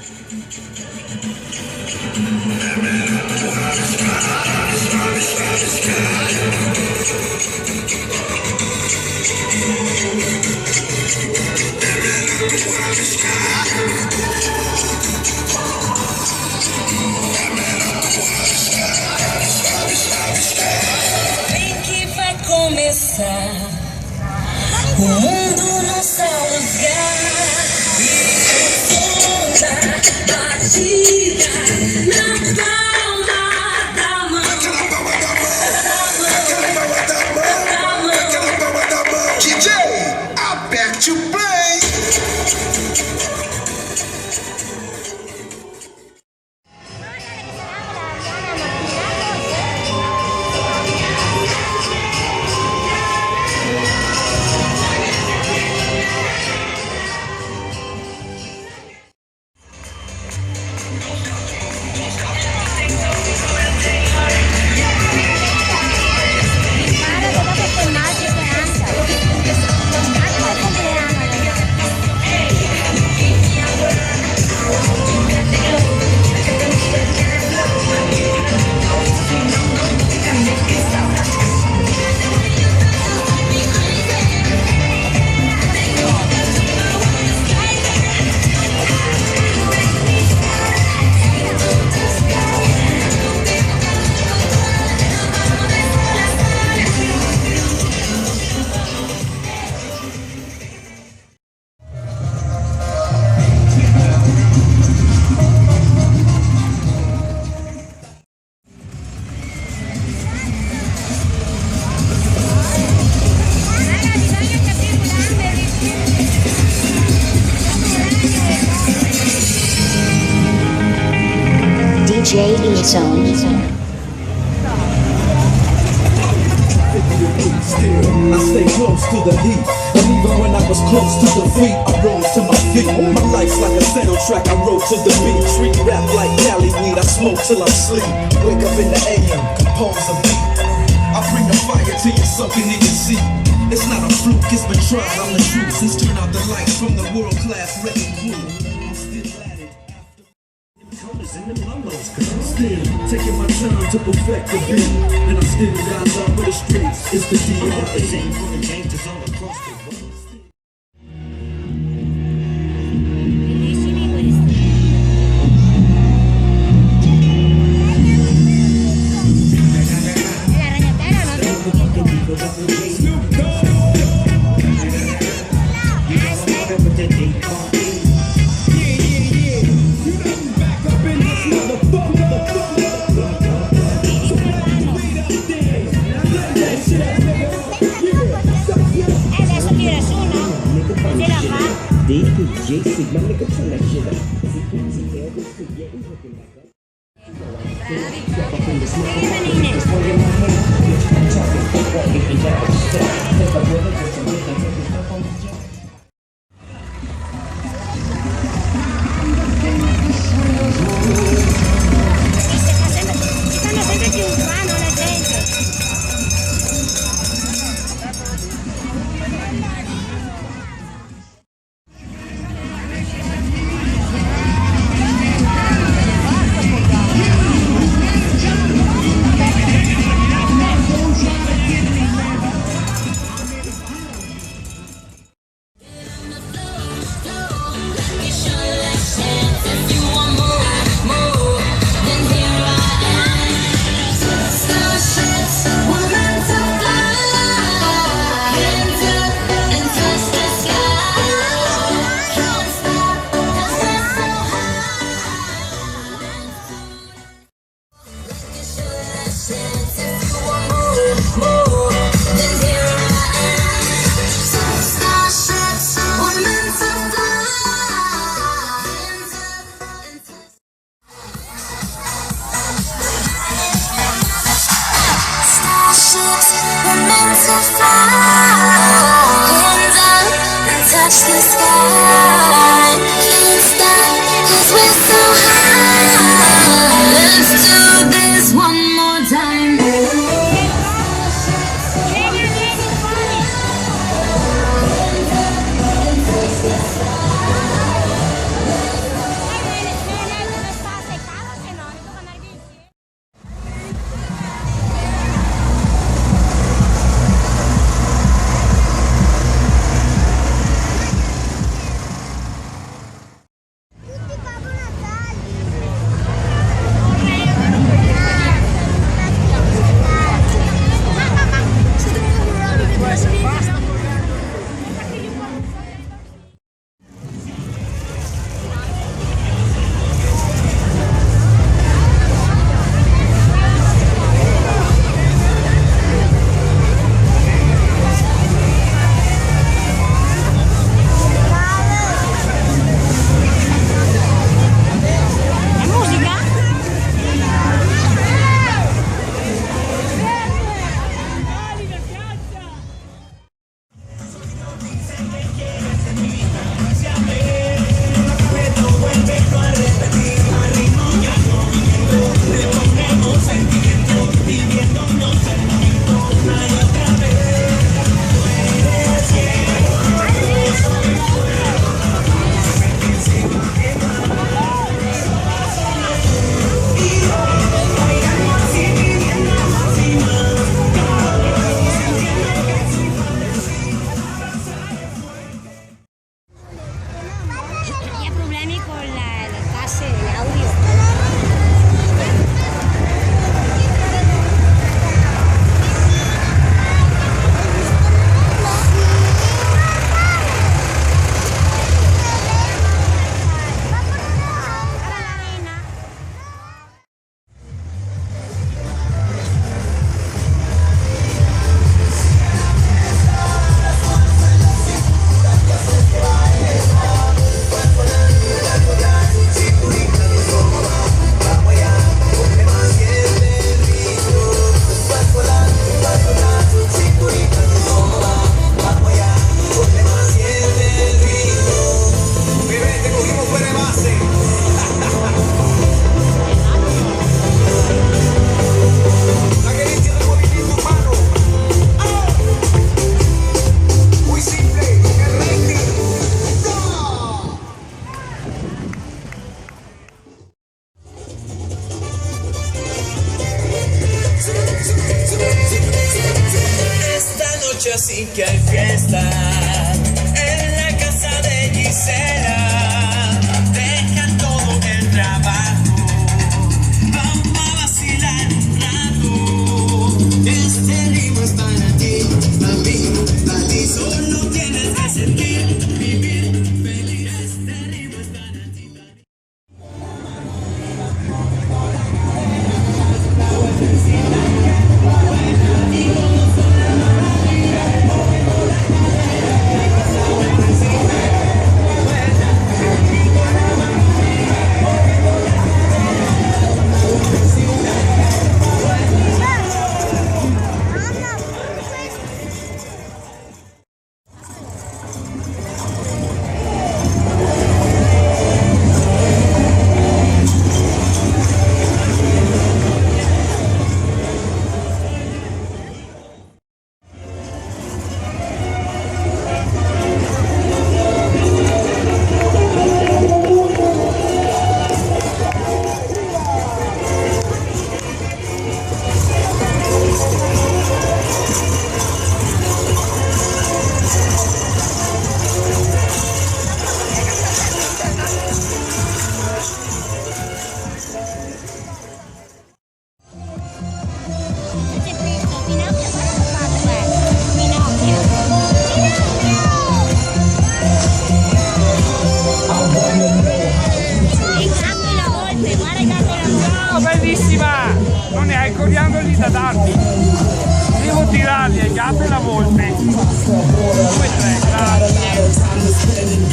Bem que vai começar, o mundo no seu lugar. E toda batida na palma da mão. DJ, I bet you play. DJ E-Zone. I stay close to the heat, and even when I was close to defeat, I rose to my feet. My life's like a soundtrack, I wrote to the beat. Street rap like Cali weed, I smoke till I'm asleep. Wake up in the AM, compose a beat. I bring the fire till you're soaking in your seat. It's not a fluke, it's been tried, I'm the truth. Since turn out the lights from the world-class wrecking crew, I'm still at it. In the lolos, cause I'm still taking my time to perfect the beat, and I still got love for the streets. It's the D.R.E. for the gangsters all across the world.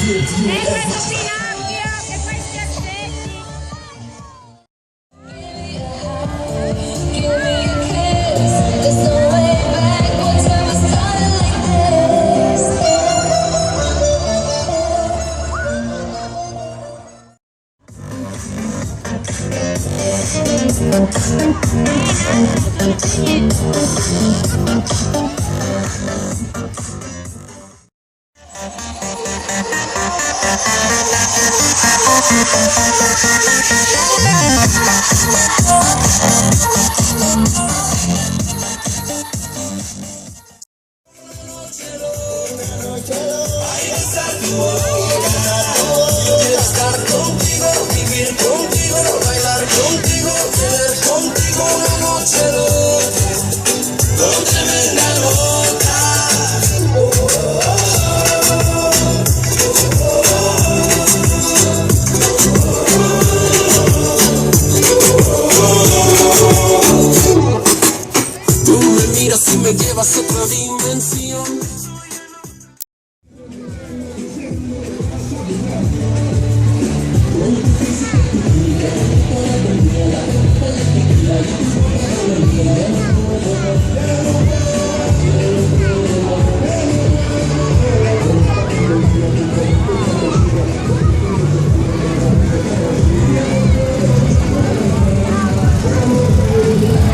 gives you Questo everything. Pinocchio, che fai schiaffetti. Give me a kiss. There's no way back. What time we started like this? Tú me miras y me llevas a otra dimensión.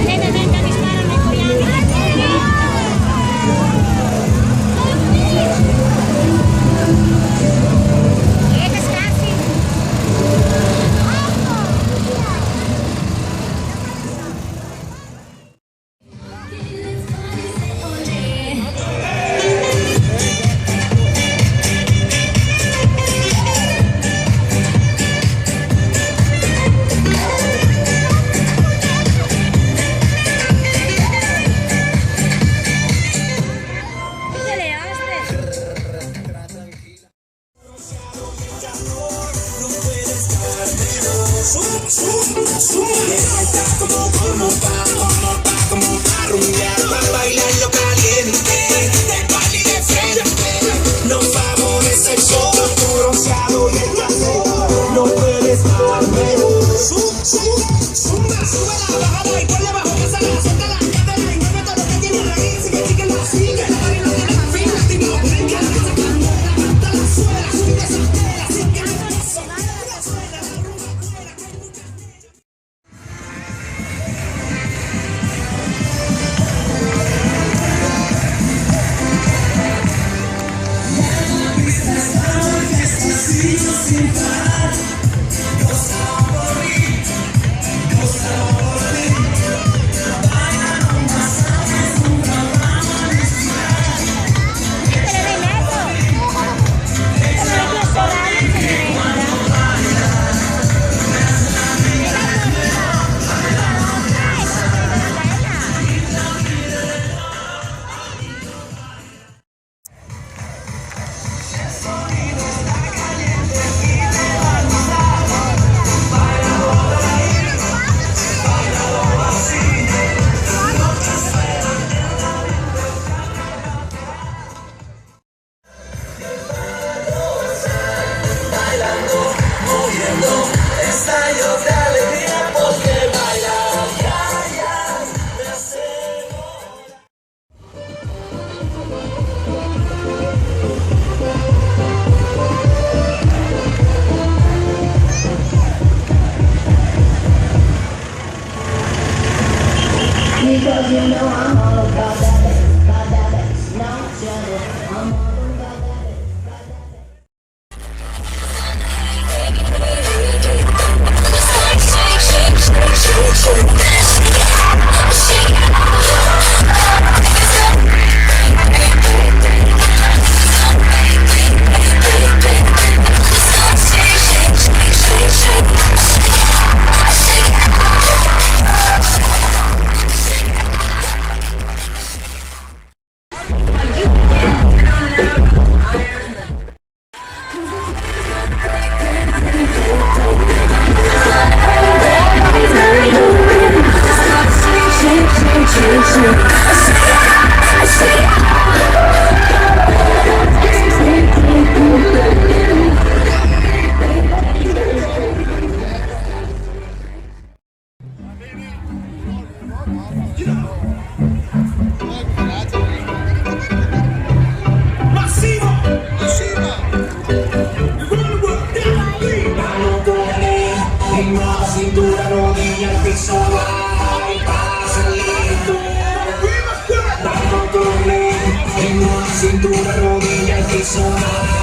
Nene, venga, disparami, che scassi? Tutte le oste. Bailando caliente, de pali de frente. No favorece el sol, tu bronceado y el trasero. No puedes dar menos. Sube la bajada y ponle abajo que se la suelta la cadera y mueve todo lo que tiene raíz. Sigue, sigue la sigue. La mari no tiene la fila, activo. Brinca, la candela, canta la suela. Sube esa tela, sin que no la suela. La suela, la rumba fuera, que hay mucha tela. Te le meto. Te le meto a sudare, te le meto. Because you know I'm all about that bass, no trouble. I'm all about that bass. rodilla al piso, baja y pasa lento. Vamos con él, en la cintura, rodilla al piso, baja.